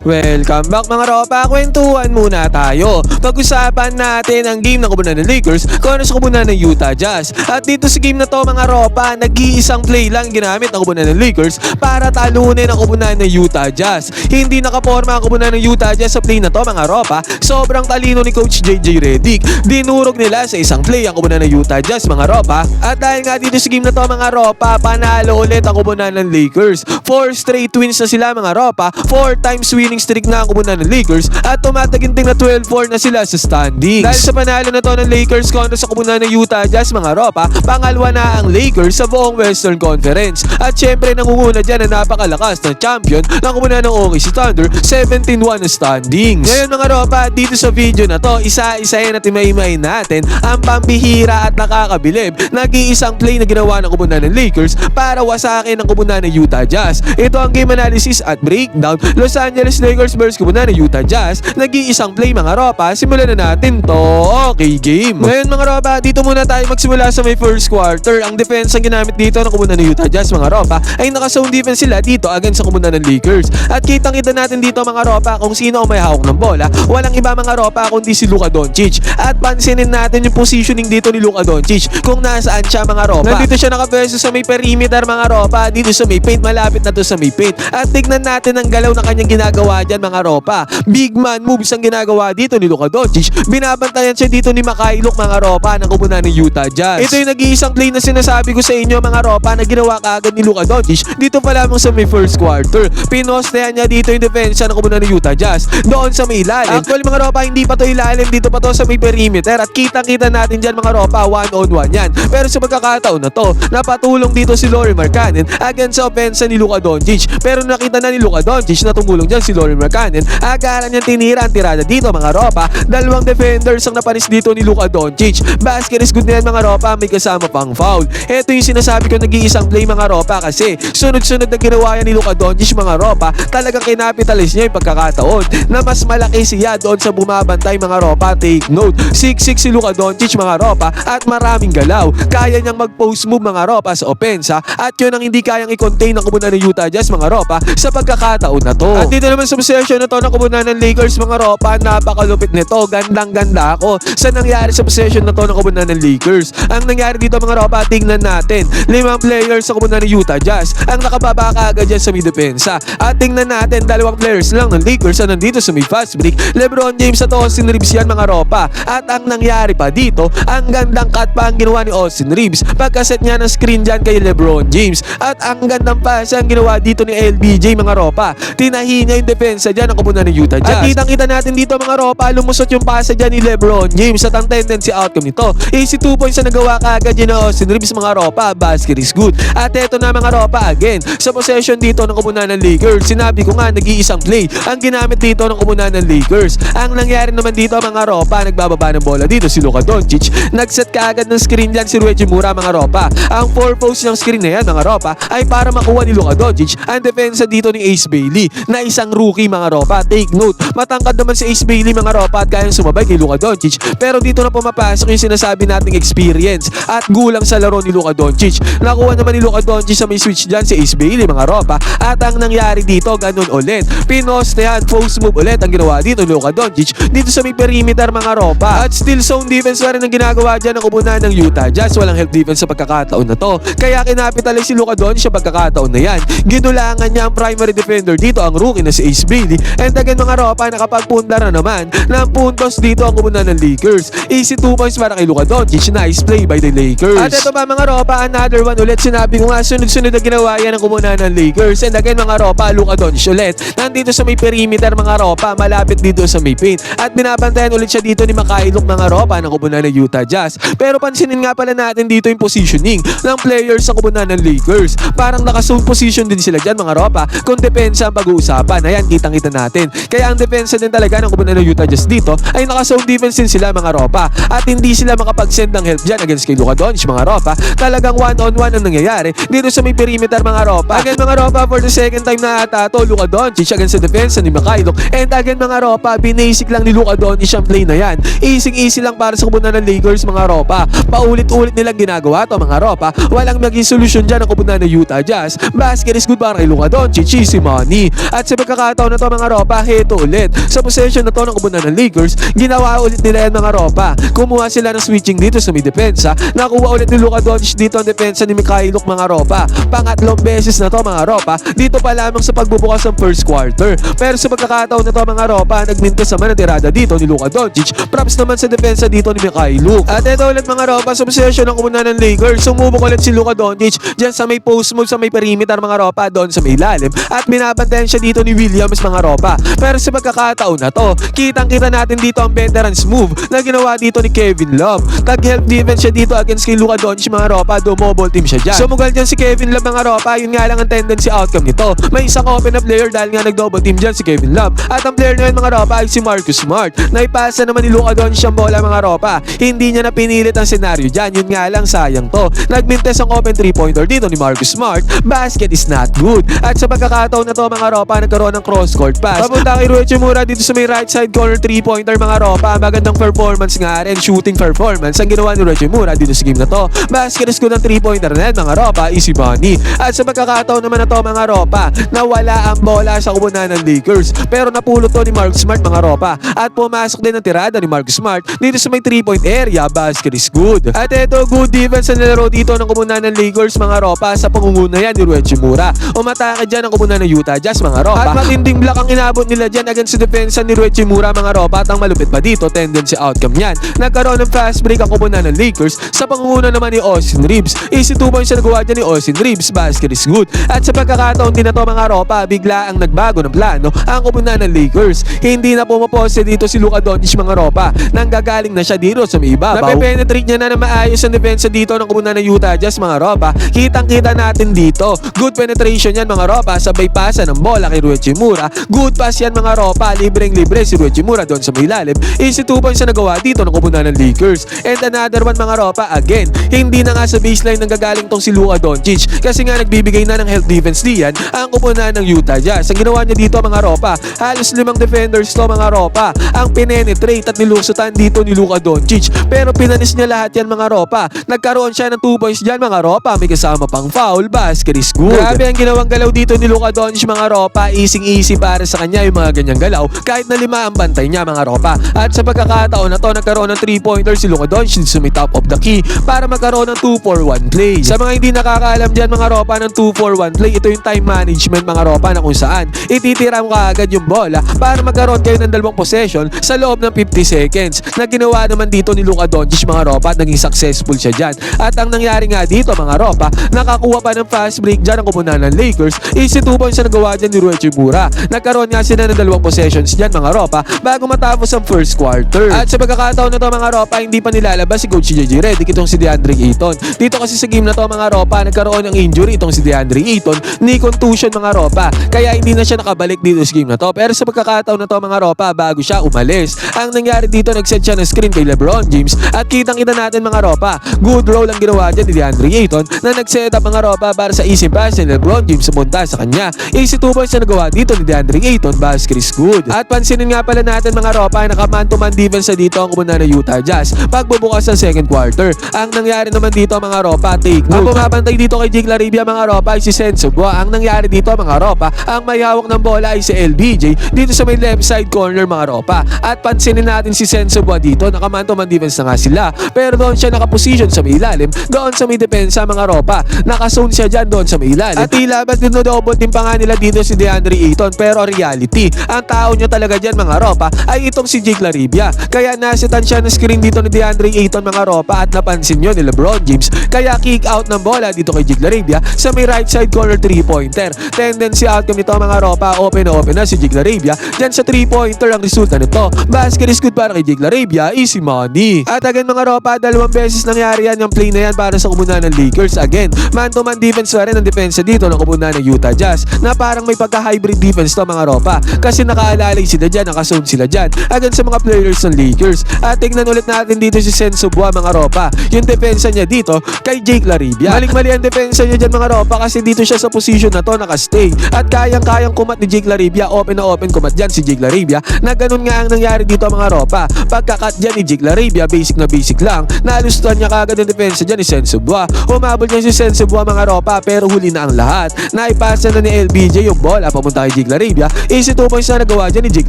Welcome back mga ropa, kwentuhan muna tayo. Pag-usapan natin ang game ng kubunan ng Lakers kontra sa kubunan ng Utah Jazz. At dito sa game na to mga ropa, nag-iisang play lang ginamit ng kubunan ng Lakers para talunin ang kubunan ng Utah Jazz. Hindi nakaporma ang kubunan ng Utah Jazz sa play na to mga ropa. Sobrang talino ni Coach JJ Redick. Dinurog nila sa isang play ang kubunan ng Utah Jazz mga ropa. At dahil nga dito sa game na to mga ropa, panalo ulit ang kubunan ng Lakers. 4 straight wins na sila mga ropa, 4 times winning streak na ang kubunan ng Lakers at tumataginting na 12-4 na sila sa standings. Dahil sa panalo na to ng Lakers kontra sa kubunan ng Utah Jazz mga ropa, pangalawa na ang Lakers sa buong Western Conference. At syempre nangunguna dyan na napakalakas na champion ng kubunan ng OKC Thunder, 17-1 na standings. Ngayon mga ropa, dito sa video na to, isa-isahin at imay-imay natin ang pambihira at nakakabilib nag-iisang play na ginawa ng kubunan ng Lakers para wasakin ang kubunan ng Utah Jazz. Ito ang game analysis at breakdown. Los Angeles Lakers versus kubunan ng Utah Jazz. Nag-iisang play mga ropa. Simulan na natin to. Okay game. Ngayon mga ropa, dito muna tayo magsimula sa may first quarter. Ang defense ang ginamit dito ng kubunan ng Utah Jazz mga ropa ay naka-zone defense sila dito against sa kubunan ng Lakers. At kitang-kita natin dito mga ropa kung sino ang may hawak ng bola. Walang iba mga ropa kundi si Luka Doncic. At pansinin natin yung positioning dito ni Luka Doncic kung nasaan siya mga ropa. Nandito siya nakapeso sa may perimeter mga ropa. Dito sa may paint, malapit na to sa may paint. At tignan natin ang galaw na kanyang ginagawa dyan mga ropa. Big man moves ang ginagawa dito ni Luka Doncic. Binabantayan siya dito ni Makailok mga ropa ng kubunan ng Utah Jazz. Ito yung nag-iisang play na sinasabi ko sa inyo mga ropa na ginawa kaagad ni Luka Doncic dito pa lamang sa may first quarter. Pinostehan niya dito yung defensa ng kubunan ng Utah Jazz doon sa may ilalim. Actually mga ropa, hindi pa to ilalim, dito pa to sa may perimeter. At kitang-kita natin dyan mga ropa, 1-on-1 yan. Pero sa pagkakataon na to, napatulong dito si Lauri Markkanen against sa opensa ni Luka Doncic. Pero nakita na ni Luka Doncic na tumulong dyan si Lauri Markkanen. Agaran niyang tinira ang tirada dito mga ropa. Dalawang defenders ang napanis dito ni Luka Doncic. Basket is good na yan mga ropa, may kasama pang foul. Ito yung sinasabi ko, nag-iisang play mga ropa kasi sunod-sunod na ginawa yan ni Luka Doncic mga ropa. Talagang kinapitalize niya yung pagkakataon na mas malaki siya doon sa bumabantay mga ropa. Take note, 6'6 si Luka Doncic mga ropa at maraming galaw. Kaya niyang mag-post move mga ropa sa opensa at yun ang hindi kayang i-contain ng kubunan ng Utah Jazz mga ropa sa pagkakataon na to. At dito naman sa possession na to ng kubunan ng Lakers mga ropa, napakalupit nito. Gandang-ganda ako sa nangyari sa possession na to ng kubunan ng Lakers. Ang nangyari dito mga ropa, tingnan natin. 5 players sa kubunan ng Utah Jazz ang nakababa kaagad dyan sa may depensa. At tingnan natin, 2 players lang ng Lakers na nandito sa may fast break. LeBron James at Austin Reeves yan mga ropa. At ang nangyari pa dito, ang gandang cut pa ang ginawa ni Austin Reeves pagkaset niya ng screen dyan kay LeBron James. At ang gandang pass ang ginawa dito ni LBJ mga ropa. Tinahi niya yung depensa dyan ng kubunan ng Utah Jazz. At kitang-kita natin dito mga ropa, lumusot yung pasa dyan ni LeBron James. At ang tendency outcome nito, easy 2 points na nagawa kaagad yun na Austin Reeves mga ropa. Basket is good. At eto na mga ropa, again, sa possession dito ng kubunan ng Lakers. Sinabi ko nga, nag-iisang play ang ginamit dito ng kubunan ng Lakers. Ang nangyari naman dito mga ropa, nagbababa ng bola dito si Luka Doncic. Nagset kaagad ng screen dyan si Reggie Mura mga ropa. Ang purpose ng screen na yan mga ropa ay para makuha ni Luka Doncic ang depensa dito ni Ace Bailey na isang rookie mga ropa. Take note, matangkad naman si Ace Bailey mga ropa at kayang sumabay kay Luka Doncic. Pero dito na pumapasok yung sinasabi nating experience at gulang sa laro ni Luka Doncic. Nakuha naman ni Luka Doncic sa may switch dyan si Ace Bailey mga ropa. At ang nangyari dito, ganun ulit. Pinostehan, post move ulit ang ginawa dito ni Luka Doncic dito sa may perimeter mga ropa. At still zone defense pa rin ang ginagawa dyan ng kubunan ng Utah Jazz. Walang help defense sa pagkakataon na to. Kaya kinapitalize si Luka Doncic sa pagkakataon na yan. Ginulangan niya ang primary defender dito, ang rookie na si Ace Bailey. And again mga ropa, nakapagpunta na naman ng puntos dito ang kubunan ng Lakers. Easy 2 points para kay Luka Doncic. Nice play by the Lakers. At ito ba mga ropa, another one ulit. Sinabi ko nga, sunod-sunod na ginawa yan ng kubunan ng Lakers. And again mga ropa, Luka Doncic ulit. Nandito sa may perimeter mga ropa, malapit dito sa may paint. At binabantayan ulit siya dito ni Makailok mga ropa ng kubunan ng Utah Jazz. Pero pansinin nga pala natin dito yung positioning ng players sa kubunan ng Lakers. Parang naka-zone position din sila dyan mga ropa kung depensa ang pag-uusapan. Ayan, kitang-kita natin. Kaya ang depensa din talaga ng kubunan ng Utah Jazz dito ay naka-zone defense din sila mga ropa. At hindi sila makapag-send ng help dyan against kay Luka Doncic mga ropa. Talagang 1-on-1 ang nangyayari dito sa may perimeter mga ropa. Again mga ropa, for the second time na ata to, Luka Doncic against sa depensa ni Makailok. And again mga ropa, binasic lang ni Luka Doncic ang play na yan. Easy lang para sa kubunan ng Lakers mga ropa. Paulit-ulit nilang ginagawa to mga ropa. Walang maging solusyon dyan ang kubunan ng Utah Jazz. Basket is good para kay Luka Doncic, easy money. At sa pagkakataon pagkakataon na to mga ropa, heto ulit. Sa possession na to ng kubunan ng Lakers, ginawa ulit nila yan mga ropa. Kumuha sila ng switching dito sa may depensa. Nakuha ulit ni Luka Doncic dito ang depensa ni Mikhailuk mga ropa. Pangatlong beses na to mga ropa, dito pa lamang sa pagbubukas ng first quarter. Pero sa pagkakataon na to mga ropa, nagmintis naman ang tirada dito ni Luka Doncic. Props naman sa depensa dito ni Mikhailuk. At ito ulit mga ropa, sa possession ng kubunan ng Lakers, sumubok ulit si Luka Doncic dyan sa may post move, sa may perimeter mga ropa, doon sa may ilalim. At binabantayan siya dito ni Williams mga ropa. Pero sa pagkakataon na to, kitang-kita natin dito ang veterans move na ginawa dito ni Kevin Love. Tag-help defense siya dito against kay Luka Doncic mga ropa, dumobble team siya dyan. Sumugal dyan si Kevin Love mga ropa, yun nga lang ang tendency outcome nito. May isang open na player dahil nga nag-double team dyan si Kevin Love. At ang player na yun mga ropa ay si Marcus Smart. Naipasa naman ni Luka Doncic ang bola mga ropa. Hindi niya na pinilit ang senaryo dyan, yun nga lang sayang to. Nagmintes ang open 3-pointer dito ni Marcus Smart. Basket is not good. At sa pagkakataon na to mga ropa, nagkaroon ng cross-court pass papunta kay Rui Hachimura dito sa may right side corner 3-pointer mga ropa. Magandang performance nga rin, shooting performance ang ginawa ni Rui Hachimura dito sa game na to. Basket is good ang 3-pointer na yan mga ropa, easy money. At sa pagkakataon naman na to mga ropa, nawala ang bola sa kubunan ng Lakers. Pero napulot to ni Marcus Smart mga ropa. At pumasok din ang tirada ni Marcus Smart dito sa may 3-point area, basket is good. At ito, good defense na nilaro dito ng kubunan ng Lakers mga ropa sa pangunguna yan ni Rui Hachimura. Umatake dyan ang kubunan ng Utah Jazz mga ropa. At matinding block ang inabot nila dyan against sa depensa ni Rui Hachimura mga ropa. At ang malupit pa dito, tendency outcome yan. Nagkaroon ng fast break ang kubunan ng Lakers sa pangunguna naman ni Austin Reeves. Easy 2 points na nagawa dyan ni Austin Reeves, basket is good. At sa pagkakataon din na to mga ropa, bigla ang nagbago ng plano ang kubunan ng Lakers. Hindi na pumapose dito si Luka Doncic mga ropa. Nanggagaling na siya dito sa may ibabaw. Nape-penetrate niya na maayos ang depensa dito ng kubunan ng Utah Jazz mga ropa. Kitang-kita natin dito. Good penetration yan mga ropa. Sabay pasa ng bola kay Rui Hachimura. Good pass yan mga ropa. Libreng-libre si Rui Hachimura doon sa may ilalim. Easy 2 points na nagawa dito ng kubunan ng Lakers. And another one mga ropa, again, hindi na nga sa baseline nanggagaling tong si Luka Doncic. Kasi nga nagbibigay na ng help defense diyan ang kubunan ng Utah Jazz. Ang ginawa niya dito mga ropa, halos 5 defenders to mga ropa ang pinenetrate at nilusutan dito ni Luka Doncic. Pero pinanis niya lahat yan mga ropa. Nagkaroon siya ng 2 points dyan mga ropa. May kasama pang foul, basket is good. Grabe ang ginawang galaw dito ni Luka Doncic mga ropa. Easy para sa kanya yung mga ganyang galaw. Kahit na 5 ang bantay niya mga ropa. At sa pagkakataon na to, nagkaroon ng 3-pointer si Luka Doncic sa may top of the key para magkaroon ng 2-4-1 play. Sa mga hindi nakakaalam dyan mga ropa ng 2-4-1 play, ito yung time management mga ropa na kung saan ititira mo kaagad yung bola para magkaroon kayo ng 2 possession sa loob ng 50 seconds na ginawa naman dito ni Luka Doncic mga ropa at naging successful siya dyan. At ang nangyari nga dito mga ropa, nakakuha pa ng fast break dyan ang kupunan ng Lakers. Easy 2 points na nagawa dyan ni Rui Hachimura. Nagkaroon nga sila ng 2 possessions dyan mga ropa bago matapos ang first quarter. At sa pagkakataon na to mga ropa, hindi pa nilalabas si Coach JJ Redick itong si DeAndre Ayton. Dito kasi sa game na to mga ropa, nagkaroon ng injury itong si DeAndre Ayton ni contusion mga ropa. Kaya hindi na siya nakabalik dito sa game na to. Pero sa pagkakataon na to mga ropa, bago siya umalis, ang nangyari dito, nag-set siya ng screen kay LeBron James. At kitang-kita natin mga ropa, good role ang ginawa dyan ni DeAndre Ayton na nag-set up mga ropa para sa easy pass ni LeBron James sa punta sa kanya. Easy 2 points na nagawa dito ni DeAndre Ayton, basket is good. At pansinin nga pala natin mga ropa, naka-man-to-man defense na dito ang kubunan ng Utah Jazz pagbubukas ng second quarter. Ang nangyari naman dito mga ropa, take note. Ang bumabantay dito kay Jake Larivia mga ropa ay si Senso Bua. Ang nangyari dito mga ropa, ang may hawak ng bola ay si LBJ dito sa may left side corner mga ropa. At pansinin natin si Senso Bua dito, naka-man-to-man defense na nga sila. Pero doon siya nakaposition sa may ilalim, doon sa may depensa mga ropa. Nakazone siya dyan doon sa may ilalim. At tila ba't dinodobot din pa nga nila dito si DeAndre Ayton. Pero reality, ang tao nyo talaga dyan mga ropa ay itong si Jake Larivia. Kaya nasitan siya ng screen dito ni DeAndre Ayton mga ropa at napansin nyo ni LeBron James. Kaya kick out ng bola dito kay Jake Larivia sa may right side corner 3-pointer. Tendency outcome nito mga ropa, open na si Jake Larivia. Dyan sa 3-pointer ang resulta nito. Basket is good para kay Jake Larivia, easy money. At again mga ropa, 2 beses nangyari yan yung play na yan para sa kubunan ng Lakers. Again, man-to-man defense pa rin ang depensa dito ng kubunan ng Utah Jazz na parang may pagka-hybrid defense to mga ropa. Kasi nakaalalay sila dyan, nakasone sila dyan agad sa mga players ng Lakers. At tignan ulit natin dito si Senso Bua mga ropa. Yung depensa niya dito kay Jake Larivia. Maling-mali ang depensa niya dyan mga ropa kasi dito siya sa position na to nakastay. At kayang-kayang kumat ni Jake Larivia. Open na open kumat dyan si Jake Larivia. Na ganun nga ang nangyari dito mga ropa. Pagkakat dyan ni Jake Larivia, basic na basic lang. Nalustuan niya kagad ang depensa dyan ni Senso Bua. Humabol niya si Senso Bua mga ropa pero huli na ang lahat. Naipasa na ni LBJ yung bola papunta kay Jake Larabia. Easy 2 points na nagawa dyan ni Jake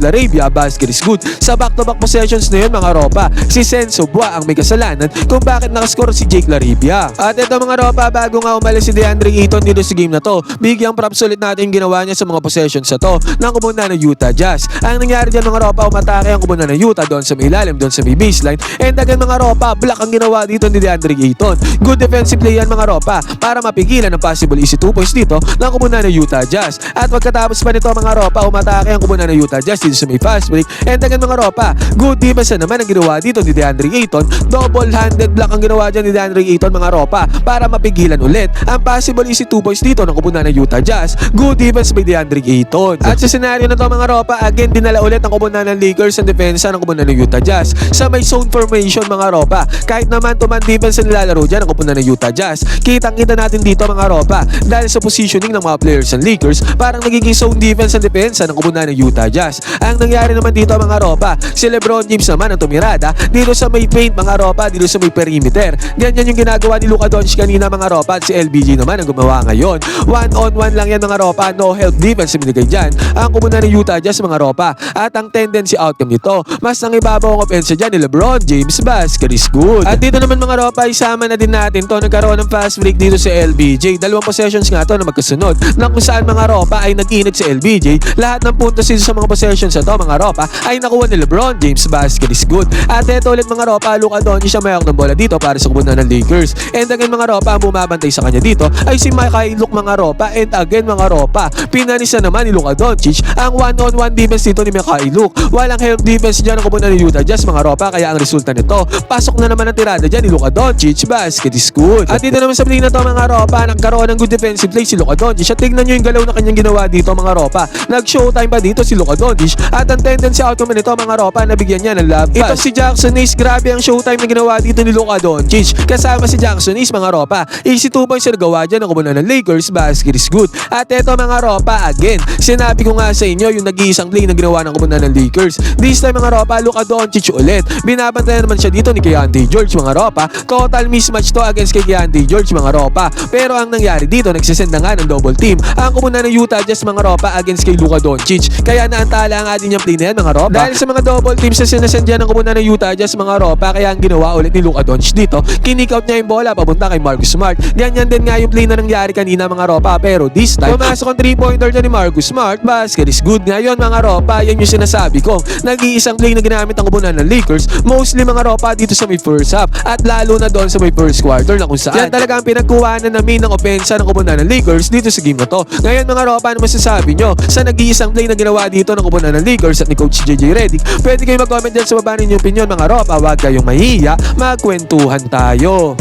Larabia. Basket is good. Sa back-to-back possessions na yun mga ropa, si Senso Bua ang may kasalanan kung bakit nakascore si Jake Larabia. At ito mga ropa, bago nga umalis si DeAndre Ayton dito sa game na to, bigyang props ulit natin yung ginawa niya sa mga possessions na to ng kumundan ng Utah Jazz. Ang nangyari dyan mga ropa, umatake ang kumundan ng Utah doon sa may ilalim, doon sa may baseline. And again mga ropa, block ang ginawa dito ni DeAndre Ayton. Good defensive play yan mga ropa para mapigilan ang possible easy 2 points dito ng kumundan ng Utah Jazz. At pagkatapos pa nito mga ropa, umatake ang kumundan ng Utah Jazz dito sa may fast break. And again mga ropa, good defense na naman ang ginawa dito ni DeAndre Ayton. Double-handed block ang ginawa dyan ni DeAndre Ayton mga ropa para mapigilan ulit ang possible easy 2 points dito ng kumundan ng Utah Jazz. Good defense by DeAndre Ayton. At sa senaryo na to mga ropa, again dinala ulit ang kumundan ng Lakers ang depensa ng kumundan ng Utah Jazz sa may zone formation mga ropa. Kahit naman tuman defense na nilalaro dyan ang kumundan ng Utah Jazz, kitang-kita natin dito mga ropa dahil sa positioning ng mga players ng Lakers, parang nagiging zone defense ang depensa ng kumundan ng Utah Jazz. Ang nangyari naman dito mga ropa, si LeBron James naman ang tumirada dito sa may paint mga ropa, dito sa may perimeter. Ganyan yung ginagawa ni Luka Doncic kanina mga ropa, at si LBJ naman ang gumawa ngayon. 1-on-1 lang yan mga ropa, no help defense na binigay dyan ang kumundan ng Utah Jazz mga ropa. At ang tendency outcome nito, mas nangibabaw ang opensa dyan ni LeBron James. Basket is good. At dito naman mga ropa, isama na din natin to, nagkaroon ng fast break dito sa LBJ. Dalawang possessions nga to na magkasunod na kung saan mga ropa ay nag-init si LBJ. Lahat ng puntos dito sa mga possessions na to mga ropa ay nakuha ni LeBron James. Basket is good. At ito ulit mga ropa, Luka Doncic siya mayroon ng bola dito para sa kumundan ng Lakers. And again mga ropa, ang bumabantay sa kanya dito ay si Mikhail mga ropa. And again mga ropa, pinanisa naman ni Luka Doncic ang 1-on-1 defense dito ni Mikhail. Walang help defense dyan ang kumundan ng Utah Jazz mga ropa, kaya ang resulta nito, pasok na naman ang tirada dyan ni Luka Doncic. Basket is good. At dito naman sa play na to mga ropa, nagkaroon ng good defensive play si Luka Doncic. At tignan nyo yung galaw na kanyang ginawa dito mga ropa. Nag-showtime pa dito si Luka Doncic. At ang tendency outcome nito mga ropa, nabigyan niya ng love pass. Ito si Jackson Hayes, grabe ang showtime na ginawa dito ni Luka Doncic. Kasama si Jackson Hayes mga ropa, easy 2 points na nagawa dyan ang kumundan ng Lakers. Basket is good. At ito mga ropa, again, sinabi ko nga sa inyo yung nag-iisang play na ginawa ng kumundan ng Lakers. This time mga ropa, Luka Doncic ulit. Binabantayan naman siya dito ni Keyonte George mga ropa. Total mismatch to against kay Keyonte George mga ropa. Pero ang nangyari dito, nagsisend na nga ng double team ang kumundan ng Utah Jazz mga ropa against kay Luka Doncic. Kaya naantala ang ating yung play na yan mga ropa. Dahil sa mga double teams na sinasend dyan ng kumundan ng Utah Jazz mga ropa, kaya ang ginawa ulit ni Luka Doncic dito, kinick out niya yung bola papunta kay Marcus Smart. Ganyan din nga yung play na nangyari kanina mga ropa, pero this time, pumasok ang 3-pointer dyan ni Marcus Smart. Basket is good. Ngayon mga ropa, yan yung sinasabi ko, nag-iisang play na ginamit ang kumundan ng Lakers, mostly mga ropa dito sa may first half, at lalo na doon sa may first quarter na kung saan yan talaga ang pinagkuhanan namin ng opensa ng kumundan ng Lakers dito sa game na to. Ngayon mga ropa, ano masasabi nyo sa nag-iisang play na ginawa dito ng kumundan ng Lakers at ni Coach JJ Redick? Pwede kayo mag-comment dyan sa baba ninyong opinion mga ropa. Huwag kayong mahiya, magkwentuhan tayo.